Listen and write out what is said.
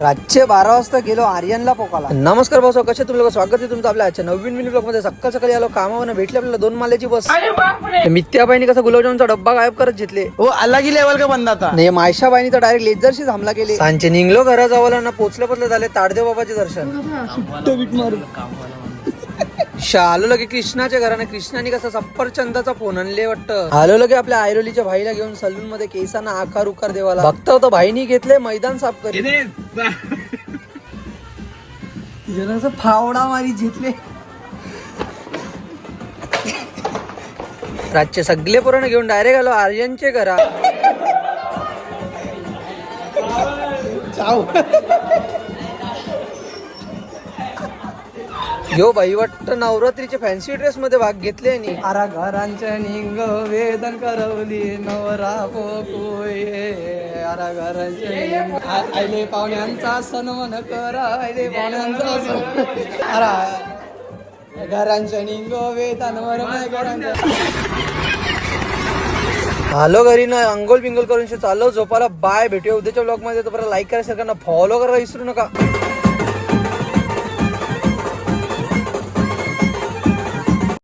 रातचे 12 वाजता गेलो आर्यनला पोकाला. नमस्कार भाऊ, कसे तुम्ही लोक? स्वागत आहे तुमचं आपल्या आजच्या नवीन मिनी ब्लॉग मध्ये. सकाळ सकाळी आलो कामावर, भेटले आपल्याला 2 माल्याची बस. मित्याबाईनी कसं गुलाबजामचा डब्बा गायब करत घेतले. वो अलग ही लेवल का बंदा था. नाही, मायशाबाईनी तर डायरेक्ट लेझरशी हमला केले. सांचे निघलो घराजवळ ना, पोचलं झाले ताडदेव बाबाचे दर्शन. आलो लगे कृष्णाच्या घराने. कृष्णाने कसा सफरचंदाचा फोन आणले वाटतं. आलो लगे आपल्या आयरोलीच्या भाईला घेऊन सलून मध्ये केसांना आकार उकार देवाला. बघता होता भाईनी घेतले मैदान साफ करे. फावडा मारी घेतले. रातचे सगळे पोरांना घेऊन डायरेक्ट आलो आर्यनचे घरा. यो भाई वाटतं नवरात्रीचे फॅन्सी ड्रेस मध्ये भाग घेतले. आरा घरांच्या निंग वेदन करवली नवरा पोकोये. आरा घरांच्या आयले पाहुण्यांचा सन्मान करा. आयले पाहुण्यांचा सन्मान. आरा घरांच्या निंग वेदनवर घरांच्या. हॅलो घरी ना, अंघोल बिंगोल करून चाललो झोपाला. बाय, भेटूया उद्याच्या ब्लॉग मध्ये. तो लाईक करा, सरकारना फॉलो करा विसरू नका.